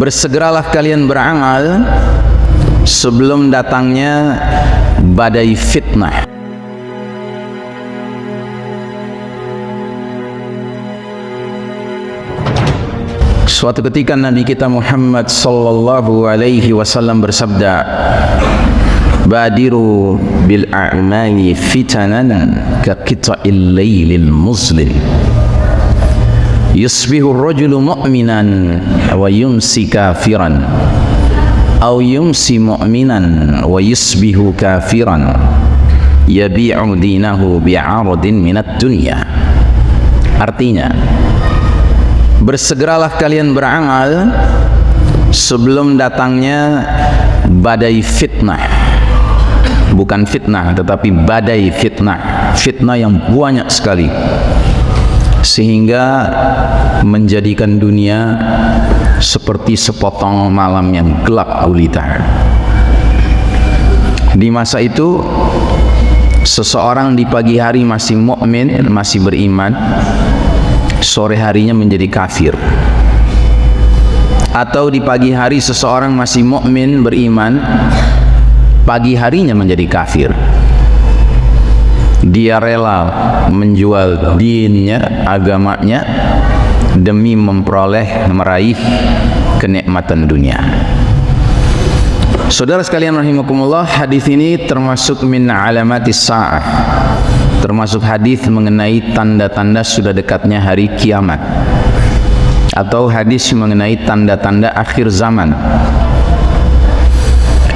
Bersegeralah kalian beramal sebelum datangnya badai fitnah. Suatu ketika Nabi kita Muhammad sallallahu alaihi wasallam bersabda, "Badiru bil a'mali fitanan ka qita'il lailil muslim. Yusbihu ar-rajulu mu'minan wa yumsi kafiran, aw yumsi mu'minan wa yusbihu kafiran, yabi'u dinahu bi'aradin minad dunya." Artinya, bersegeralah kalian beramal sebelum datangnya badai fitnah. Bukan fitnah, tetapi badai fitnah. Fitnah yang banyak sekali, sehingga menjadikan dunia seperti sepotong malam yang gelap gulita. Di masa itu, seseorang di pagi hari masih mukmin, masih beriman, sore harinya menjadi kafir. Atau di pagi hari seseorang masih mukmin beriman, pagi harinya menjadi kafir. Dia rela menjual dinnya, agamanya, demi meraih kenikmatan dunia. Saudara sekalian rahimakumullah, hadis ini termasuk min alamatis sa'ah, termasuk hadis mengenai tanda-tanda sudah dekatnya hari kiamat, atau hadis mengenai tanda-tanda akhir zaman.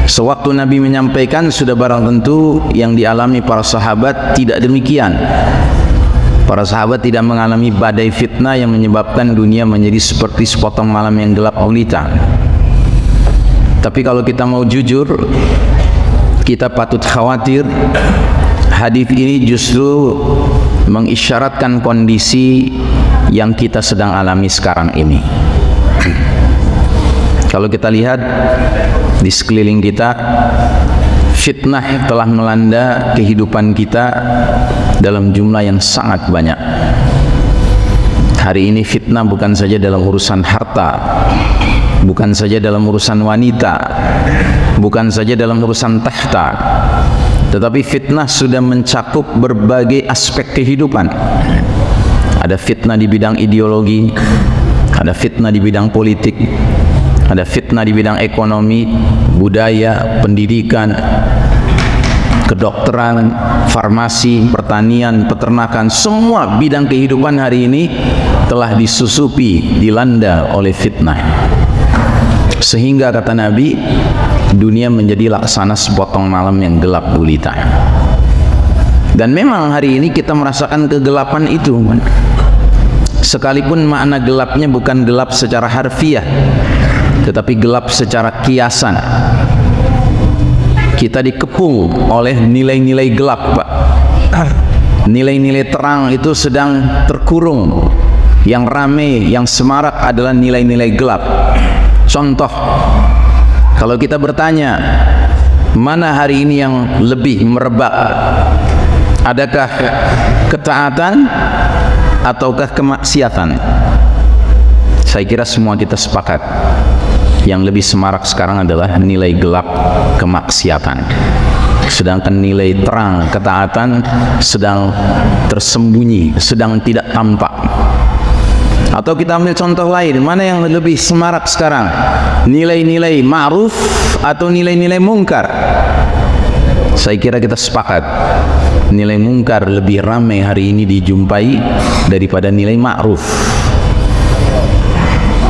Sewaktu Nabi menyampaikan, sudah barang tentu yang dialami para sahabat tidak demikian. Para sahabat tidak mengalami badai fitnah yang menyebabkan dunia menjadi seperti sepotong malam yang gelap gulita. Tapi kalau kita mau jujur, kita patut khawatir. Hadis ini justru mengisyaratkan kondisi yang kita sedang alami sekarang ini. Kalau kita lihat di sekeliling kita, fitnah telah melanda kehidupan kita dalam jumlah yang sangat banyak. Hari ini fitnah bukan saja dalam urusan harta, bukan saja dalam urusan wanita, bukan saja dalam urusan tahta, tetapi fitnah sudah mencakup berbagai aspek kehidupan. Ada fitnah di bidang ideologi, ada fitnah di bidang politik, ada fitnah di bidang ekonomi, budaya, pendidikan, kedokteran, farmasi, pertanian, peternakan. Semua bidang kehidupan hari ini telah disusupi, dilanda oleh fitnah. Sehingga kata Nabi, dunia menjadi laksana sepotong malam yang gelap gulita. Dan memang hari ini kita merasakan kegelapan itu, sekalipun makna gelapnya bukan gelap secara harfiah, tetapi gelap secara kiasan. Kita dikepung oleh nilai-nilai gelap, Pak. Nilai-nilai terang itu sedang terkurung. Yang ramai, yang semarak adalah nilai-nilai gelap. Contoh, kalau kita bertanya, mana hari ini yang lebih merebak? Adakah ketaatan ataukah kemaksiatan? Saya kira semua kita sepakat, yang lebih semarak sekarang adalah nilai gelap kemaksiatan. Sedangkan nilai terang ketaatan sedang tersembunyi, sedang tidak tampak. Atau kita ambil contoh lain, mana yang lebih semarak sekarang? Nilai-nilai ma'ruf atau nilai-nilai mungkar? Saya kira kita sepakat, nilai mungkar lebih ramai hari ini dijumpai daripada nilai ma'ruf.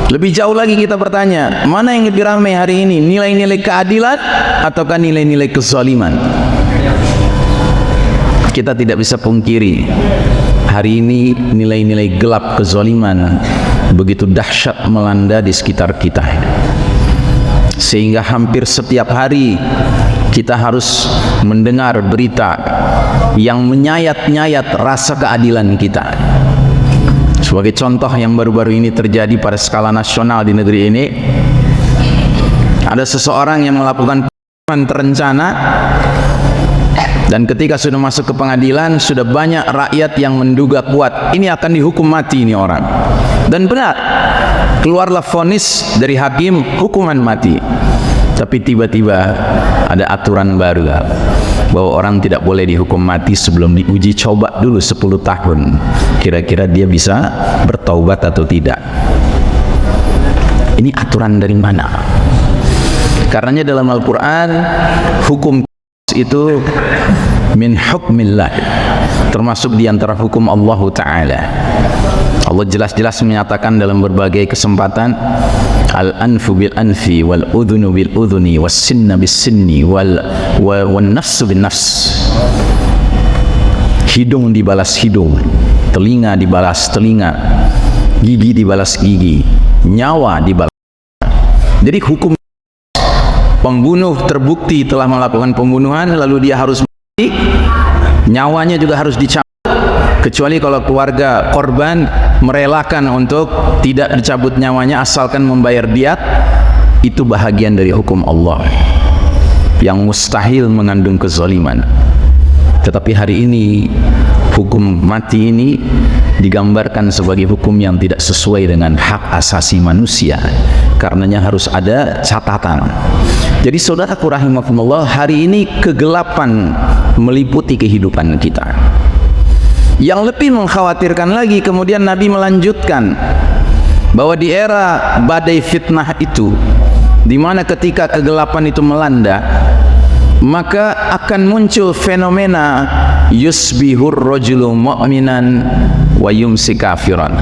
Lebih jauh lagi kita bertanya, mana yang lebih ramai hari ini? Nilai-nilai keadilan ataukah nilai-nilai kezaliman? Kita tidak bisa pungkiri, hari ini nilai-nilai gelap kezaliman begitu dahsyat melanda di sekitar kita, sehingga hampir setiap hari kita harus mendengar berita yang menyayat-nyayat rasa keadilan kita. Sebagai contoh yang baru-baru ini terjadi pada skala nasional di negeri ini, ada seseorang yang melakukan pembunuhan terencana Dan ketika sudah masuk ke pengadilan, sudah banyak rakyat yang menduga kuat, ini akan dihukum mati ini orang. Dan benar, keluarlah vonis dari hakim, hukuman mati. Tapi tiba-tiba ada aturan baru bahwa orang tidak boleh dihukum mati sebelum diuji coba dulu 10 tahun. Kira-kira dia bisa bertaubat atau tidak. Ini aturan dari mana? Karenanya dalam Al-Quran, hukum itu min hukmillah, termasuk di antara hukum Allah Ta'ala. Allah jelas-jelas menyatakan dalam berbagai kesempatan, al-anfu bil anfi, wal udhunu bil udhuni, was sinna bis sinni, wal nafsu bin nafs. Hidung dibalas hidung, telinga dibalas telinga, gigi dibalas gigi, nyawa dibalas. Jadi hukum pembunuh terbukti telah melakukan pembunuhan, lalu dia harus mati, nyawanya juga harus dicabut. Kecuali kalau keluarga korban merelakan untuk tidak dicabut nyawanya asalkan membayar diat, itu bahagian dari hukum Allah yang mustahil mengandung kezaliman. Tetapi hari ini hukum mati ini digambarkan sebagai hukum yang tidak sesuai dengan hak asasi manusia. Karenanya harus ada catatan. Jadi saudaraku rahimakumullah, hari ini kegelapan meliputi kehidupan kita. Yang lebih mengkhawatirkan lagi, kemudian Nabi melanjutkan bahwa di era badai fitnah itu, di mana ketika kegelapan itu melanda, maka akan muncul fenomena yusbihur rajulu mu'minan wa yumsi kafiran.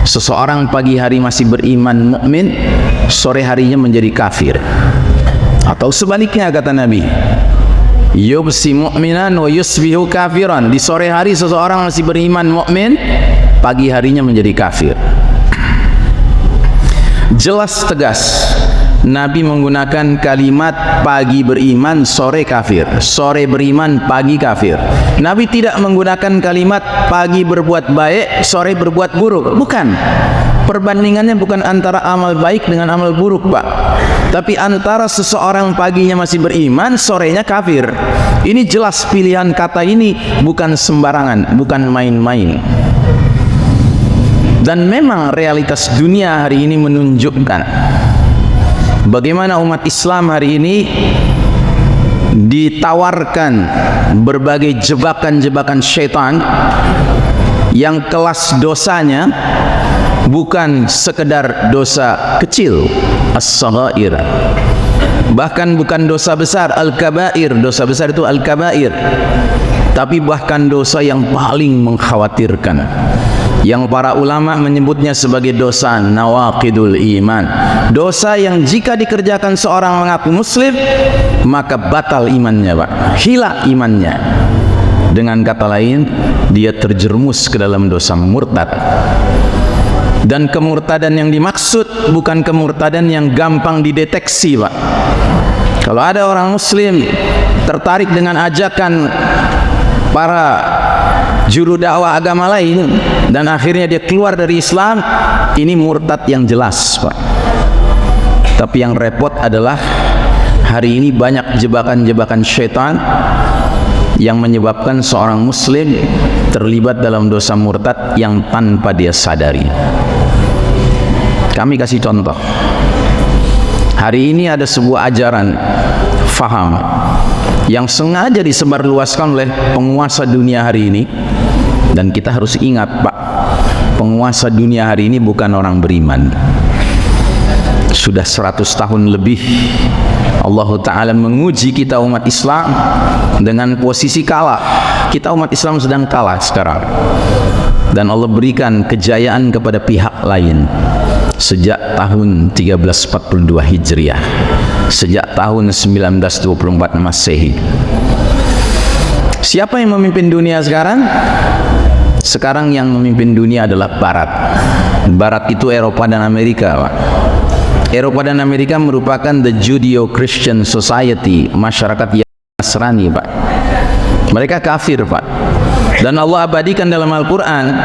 Seseorang pagi hari masih beriman mukmin, sore harinya menjadi kafir. Atau sebaliknya kata Nabi, yumsi mu'minan wa yusbihu kafiran. Di sore hari seseorang masih beriman mukmin, pagi harinya menjadi kafir. Jelas tegas Nabi menggunakan kalimat pagi beriman, sore kafir, sore beriman, pagi kafir. Nabi tidak menggunakan kalimat pagi berbuat baik, sore berbuat buruk. Bukan. Perbandingannya bukan antara amal baik dengan amal buruk, Pak. Tapi antara seseorang paginya masih beriman, sorenya kafir. Ini jelas pilihan kata ini bukan sembarangan, bukan main-main. Dan memang realitas dunia hari ini menunjukkan bagaimana umat Islam hari ini ditawarkan berbagai jebakan-jebakan syaitan yang kelas dosanya bukan sekedar dosa kecil, as-saghair, bahkan bukan dosa besar, al-kabair. Dosa besar itu al-kabair, tapi bahkan dosa yang paling mengkhawatirkan, yang para ulama menyebutnya sebagai dosa nawaqidul iman, dosa yang jika dikerjakan seorang mengaku muslim maka batal imannya, Pak, hilang imannya. Dengan kata lain, dia terjerumus ke dalam dosa murtad. Dan kemurtadan yang dimaksud bukan kemurtadan yang gampang dideteksi, Pak. Kalau ada orang muslim tertarik dengan ajakan para juru dakwah agama lain dan akhirnya dia keluar dari Islam, ini murtad yang jelas, Pak. Tapi yang repot adalah hari ini banyak jebakan-jebakan syaitan yang menyebabkan seorang muslim terlibat dalam dosa murtad yang tanpa dia sadari. Kami kasih contoh. Hari ini ada sebuah ajaran faham yang sengaja disebarluaskan oleh penguasa dunia hari ini, dan kita harus ingat, Pak, penguasa dunia hari ini bukan orang beriman. Sudah 100 tahun lebih Allah Ta'ala menguji kita umat Islam dengan posisi kalah. Kita umat Islam sedang kalah sekarang, dan Allah berikan kejayaan kepada pihak lain sejak tahun 1342 Hijriah, sejak tahun 1924 Masehi. Siapa yang memimpin dunia sekarang? Sekarang yang memimpin dunia adalah Barat. Barat itu Eropa dan Amerika, Pak. Eropa dan Amerika merupakan the Judeo-Christian Society, masyarakat yang Nasrani, Pak. Mereka kafir, Pak. Dan Allah abadikan dalam Al-Quran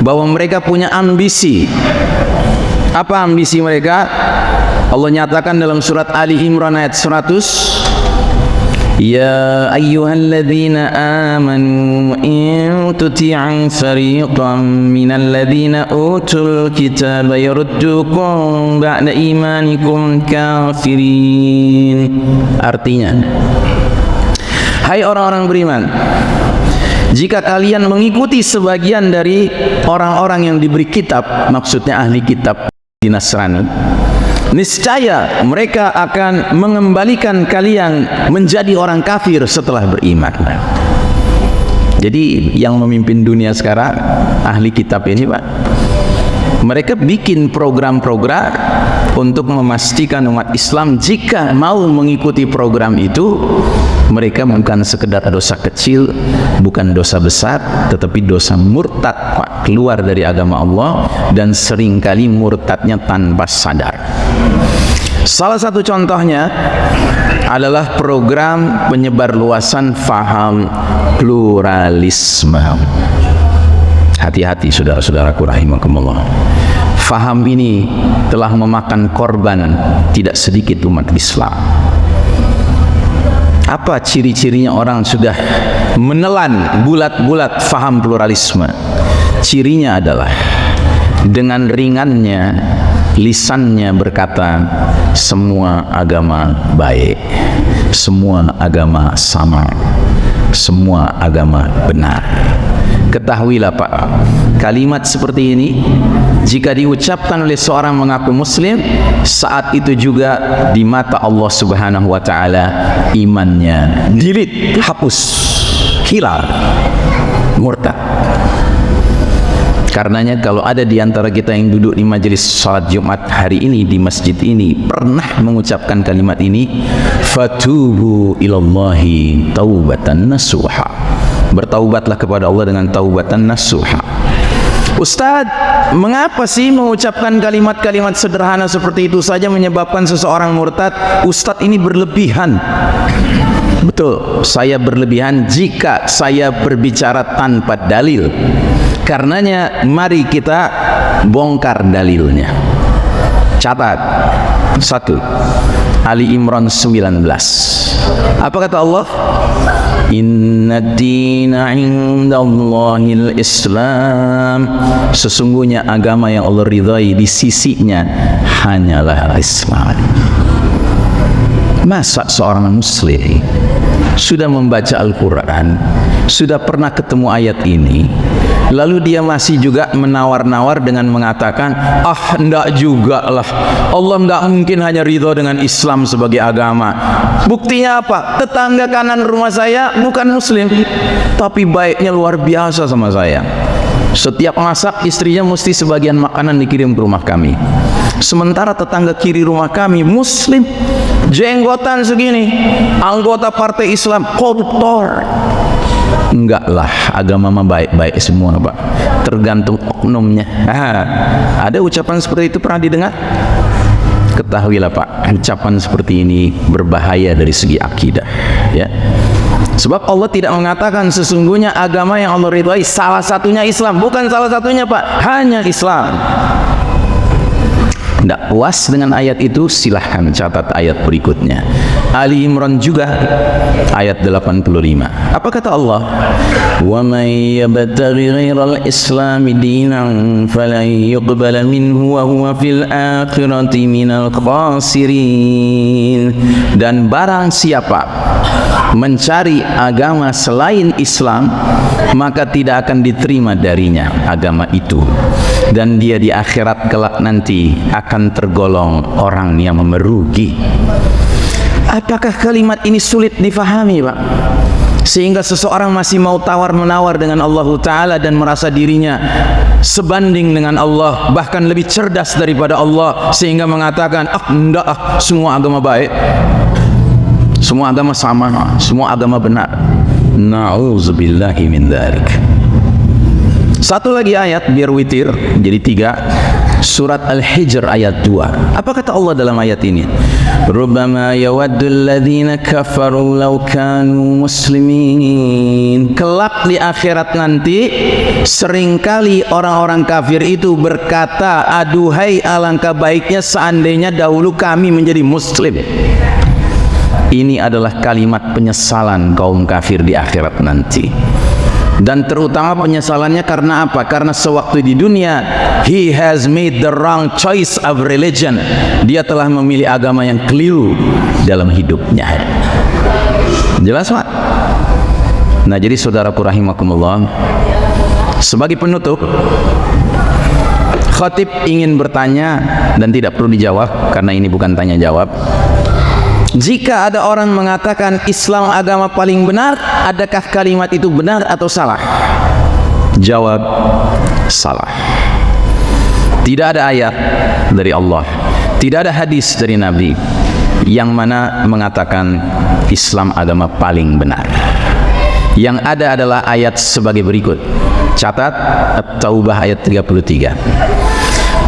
bahwa mereka punya ambisi. Apa ambisi mereka? Allah nyatakan dalam surat Ali Imran ayat 100, Ya ayyuhalladzina amanu in tuti'u fariqan minal ladzina utul kitaba yaruddukum ba'da imanikum kafirin. Artinya, hai orang-orang beriman, jika kalian mengikuti sebagian dari orang-orang yang diberi kitab, maksudnya ahli kitab di Nasrani, niscaya mereka akan mengembalikan kalian menjadi orang kafir setelah beriman. Jadi yang memimpin dunia sekarang ahli kitab ini, Pak, mereka bikin program-program untuk memastikan umat Islam jika mau mengikuti program itu, mereka bukan sekedar dosa kecil, bukan dosa besar, tetapi dosa murtad, Pak, keluar dari agama Allah, dan seringkali murtadnya tanpa sadar. Salah satu contohnya adalah program penyebarluasan faham pluralisme. Hati-hati saudara-saudaraku rahimakumullah. Faham ini telah memakan korban tidak sedikit umat Islam. Apa ciri-cirinya orang sudah menelan bulat-bulat faham pluralisme? Cirinya adalah dengan ringannya lisannya berkata, semua agama baik, semua agama sama, semua agama benar. Ketahuilah, Pak, kalimat seperti ini jika diucapkan oleh seorang mengaku muslim, saat itu juga di mata Allah Subhanahu wa taala imannya delete, hapus, hilang, murtad. Karenanya kalau ada di antara kita yang duduk di majelis salat Jumat hari ini di masjid ini pernah mengucapkan kalimat ini, fatubu ilallahi taubatan nasuha, bertaubatlah kepada Allah dengan taubatan nasuha. Ustaz, mengapa sih mengucapkan kalimat-kalimat sederhana seperti itu saja menyebabkan seseorang murtad? Ustaz, ini berlebihan. Betul, saya berlebihan jika saya berbicara tanpa dalil. Karenanya mari kita bongkar dalilnya. Catat. 1. Ali Imran 19. Apa kata Allah? Inna dina indallahil Islam. Sesungguhnya agama yang Allah ridhai di sisinya hanyalah Islam. Masa seorang muslim sudah membaca Al-Quran, sudah pernah ketemu ayat ini, lalu dia masih juga menawar-nawar dengan mengatakan, ah, enggak juga lah, Allah enggak mungkin hanya ridho dengan Islam sebagai agama. Buktinya apa? Tetangga kanan rumah saya bukan muslim, tapi baiknya luar biasa sama saya. Setiap masak istrinya mesti sebagian makanan dikirim ke rumah kami. Sementara tetangga kiri rumah kami muslim, jenggotan segini, anggota partai Islam, koruptor. Enggak lah, agama mah baik-baik semua, Pak, tergantung oknumnya. Ada ucapan seperti itu pernah didengar? Ketahuilah, Pak, ucapan seperti ini berbahaya dari segi akidah, ya. Sebab Allah tidak mengatakan sesungguhnya agama yang Allah ridhai salah satunya Islam. Bukan salah satunya, Pak, hanya Islam. Tidak puas dengan ayat itu, silahkan catat ayat berikutnya. Ali Imran juga ayat 85. Apa kata Allah? Wa may yabtaghi ghairal islami dinan falan yuqbala minhu wa huwa fil akhirati minal khasirin. Dan barang siapa mencari agama selain Islam, maka tidak akan diterima darinya agama itu, dan dia di akhirat kelak nanti akan tergolong orang yang merugi. Apakah kalimat ini sulit difahami, Pak? Sehingga seseorang masih mau tawar-menawar dengan Allah Ta'ala dan merasa dirinya sebanding dengan Allah, bahkan lebih cerdas daripada Allah, sehingga mengatakan, enggak, semua agama baik, semua agama sama, semua agama benar. Na'udzubillahi min dzalik. Satu lagi ayat biar witir jadi 3. Surat Al-Hijr ayat 2. Apa kata Allah dalam ayat ini? Rubbama yawaddul ladzina kafaru law kanu muslimin. Kelak di akhirat nanti seringkali orang-orang kafir itu berkata, aduhai alangkah baiknya seandainya dahulu kami menjadi muslim. Ini adalah kalimat penyesalan kaum kafir di akhirat nanti. Dan terutama penyesalannya karena apa? Karena sewaktu di dunia he has made the wrong choice of religion. Dia telah memilih agama yang keliru dalam hidupnya. Jelas Pak? Nah, jadi saudaraku rahimakumullah, sebagai penutup, khatib ingin bertanya dan tidak perlu dijawab karena ini bukan tanya jawab. Jika ada orang mengatakan Islam agama paling benar, adakah kalimat itu benar atau salah? Jawab, salah. Tidak ada ayat dari Allah, tidak ada hadis dari Nabi yang mana mengatakan Islam agama paling benar. Yang ada adalah ayat sebagai berikut. Catat At-Taubah ayat 33.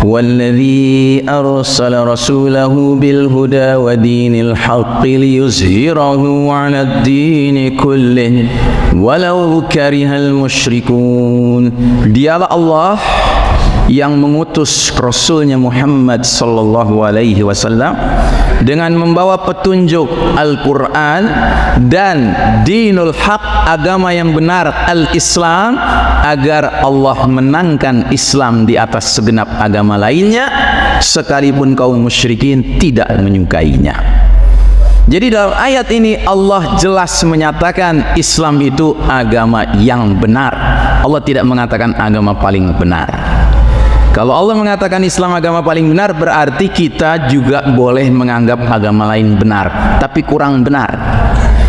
وَالَّذِي أَرْسَلَ رَسُولَهُ بِالْهُدَى وَدِينِ الْحَقِّ لِيُظْهِرَهُ عَلَى الدِّينِ كُلِّهِ وَلَوْ كَرِهَ الْمُشْرِكُونَ. Dialah Allah yang mengutus Rasulnya Muhammad sallallahu alaihi wasallam dengan membawa petunjuk Al-Quran dan dinul haq, agama yang benar, al-Islam, agar Allah menangkan Islam di atas segenap agama lainnya sekalipun kaum musyrikin tidak menyukainya. Jadi dalam ayat ini Allah jelas menyatakan Islam itu agama yang benar. Allah tidak mengatakan agama paling benar. Kalau Allah mengatakan Islam agama paling benar, berarti kita juga boleh menganggap agama lain benar, tapi kurang benar.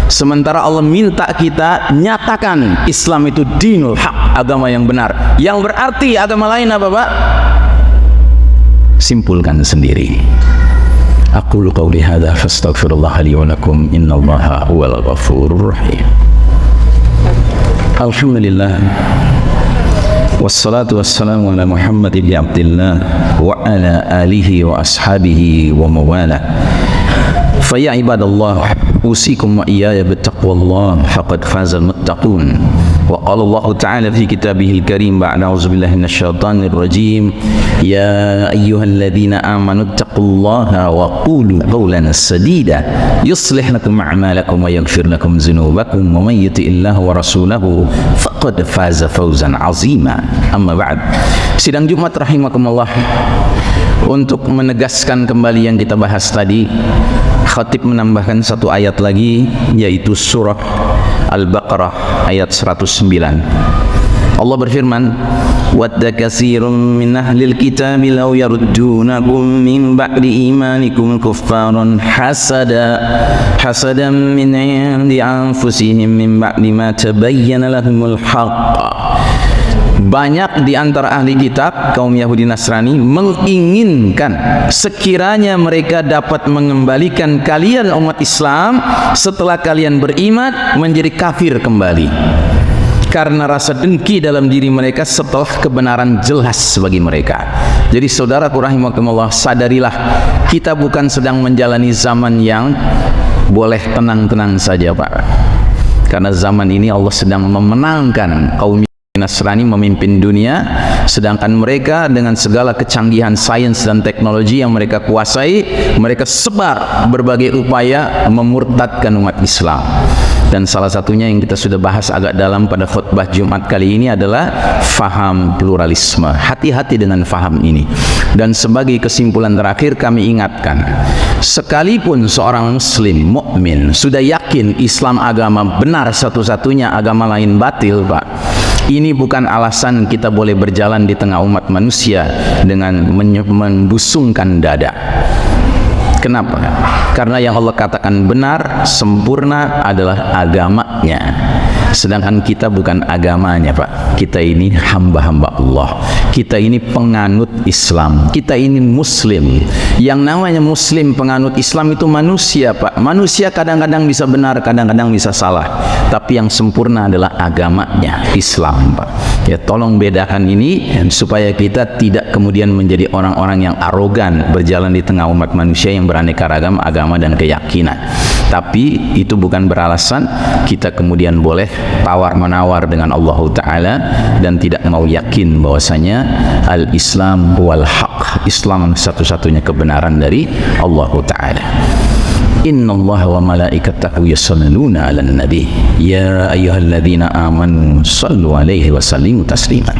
Sementara Allah minta kita nyatakan Islam itu dinul haq, agama yang benar. Yang berarti agama lain apa Pak? Simpulkan sendiri. Aqulu qawli hadza fastaghfirullah li wa lakum innallaha huwal ghafurur rahim. Alhamdulillah. Wassalatu wassalamu ala Muhammad ibn Abdillah wa ala alihi wa ashabihi wa mawala. Faya ibadallah, usikum wa iyaya bittaqwallah, faqad fazal muttaqun. Wa qala Allah Ta'ala fi kitabihil karim ba'da a'udzubillahi minasyaitonir rajim, ya ayyuhalladzina amanu taqullaha wa qulu qawlan sadida yuslih lakum a'malakum wa yaghfir lakum dzunubakum wa may yuti'illaha wa rasulahu faqad faza fawzan 'azima. Amma ba'd. Sidang Jumat rahimakumullah, untuk menegaskan kembali yang kita bahas tadi, khatib menambahkan satu ayat lagi, yaitu surah Al-Baqarah ayat 109. Allah berfirman, wadda katsirun min ahlil kitabi law yaruddunakum min ba'di imanikum kuffaran hasadan min 'indi anfusihim min ba'di ma tabayyana lahumul haqq. Banyak di antara ahli kitab kaum Yahudi Nasrani menginginkan sekiranya mereka dapat mengembalikan kalian umat Islam setelah kalian beriman menjadi kafir kembali, karena rasa dengki dalam diri mereka setelah kebenaran jelas bagi mereka. Jadi saudaraku rahimakumullah, sadarilah kita bukan sedang menjalani zaman yang boleh tenang-tenang saja Pak, karena zaman ini Allah sedang memenangkan kaum Nasrani memimpin dunia, sedangkan mereka dengan segala kecanggihan sains dan teknologi yang mereka kuasai, mereka sebar berbagai upaya memurtadkan umat Islam. Dan salah satunya yang kita sudah bahas agak dalam pada khutbah Jumat kali ini adalah faham pluralisme. Hati-hati dengan faham ini. Dan sebagai kesimpulan terakhir kami ingatkan, sekalipun seorang muslim mukmin sudah yakin Islam agama benar satu-satunya, agama lain batil Pak, ini bukan alasan kita boleh berjalan di tengah umat manusia dengan membusungkan dada. Kenapa? Karena yang Allah katakan benar, sempurna adalah agamanya. Sedangkan kita bukan agamanya Pak. Kita ini hamba-hamba Allah. Kita ini penganut Islam. Kita ini muslim. Yang namanya muslim penganut Islam itu manusia Pak. Manusia kadang-kadang bisa benar, kadang-kadang bisa salah. Tapi yang sempurna adalah agamanya, Islam Pak. Ya, tolong bedakan ini supaya kita tidak kemudian menjadi orang-orang yang arogan berjalan di tengah umat manusia yang beraneka ragam agama dan keyakinan. Tapi itu bukan beralasan kita kemudian boleh tawar-menawar dengan Allah Ta'ala dan tidak mau yakin bahwasanya al-Islam wal haq, Islam satu-satunya kebenaran dari Allah Ta'ala. innallaha wa malaikatahu yusholluna 'alan nabi ya ayyuhalladzina amanu shallu 'alaihi wa sallimu tasliman.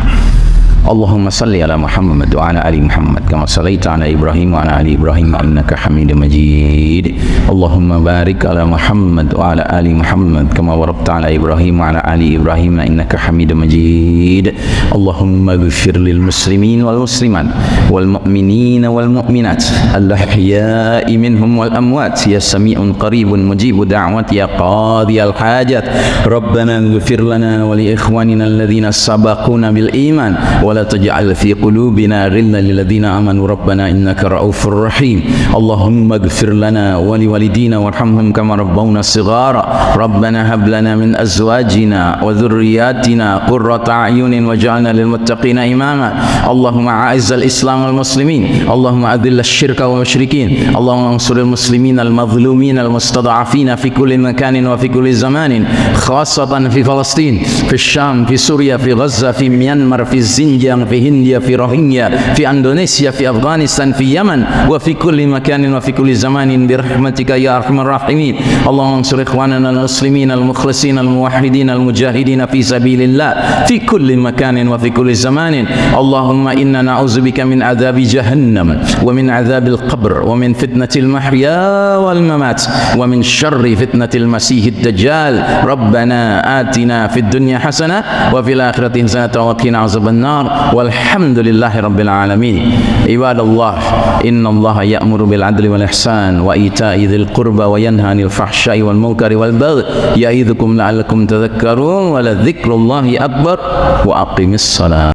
Allahumma salli ala Muhammad wa ala ali Muhammad kama sallaita ala Ibrahim wa ala ali Ibrahim innaka Hamidum Majid. Allahumma barik ala Muhammad wa ala ali Muhammad kama barakta ala Ibrahim wa ala ali Ibrahim innaka Hamidum Majid. Allahumma ighfir lil muslimin wal muslimat wal mu'minin wal mu'minat al-ahya'i minhum wal amwat ya sami'un qaribun mujibud da'wat ya qadiyal hajat. Rabbana ighfir lana wa li ikhwanina alladhina sabaquna bil iman ولا تجعل في قلوبنا غلا للذين آمنوا ربنا إنك رؤوف رحيم. اللهم اغفر لنا ولوالدينا وارحمهم كما ربونا صغارا. ربنا هب لنا من أزواجنا وذرياتنا قرة أعين واجعلنا للمتقين إماما. اللهم أعز الإسلام والمسلمين. اللهم أذل الشرك والمشركين. اللهم انصر المسلمين المظلومين المستضعفين في كل مكان وفي كل زمان خاصة في فلسطين في الشام في سوريا في غزة في ميانمار في الزنجان في هنديا في روهينيا في إندونيسيا في أفغانستان في يمن وفي كل مكان وفي كل زمان برحمتك يا أرحم الراحمين. اللهم انصر إخواننا المسلمين المخلصين الموحدين المجاهدين في سبيل الله في كل مكان وفي كل زمان. اللهم إنا نعوذ بك من عذاب جهنم ومن عذاب القبر ومن فتنة المحيا والممات ومن شر فتنة المسيح الدجال. ربنا آتنا في الدنيا حسنة وفي الآخرة حسنة وقنا عذاب النار والحمد لله رب العالمين. عباد الله إن الله يأمر بالعدل والإحسان وإيتاء ذي القربى وينهى عن الفحشاء والمنكر والبغي يعظكم لعلكم تذكرون ولذكر الله أكبر وأقم الصلاة.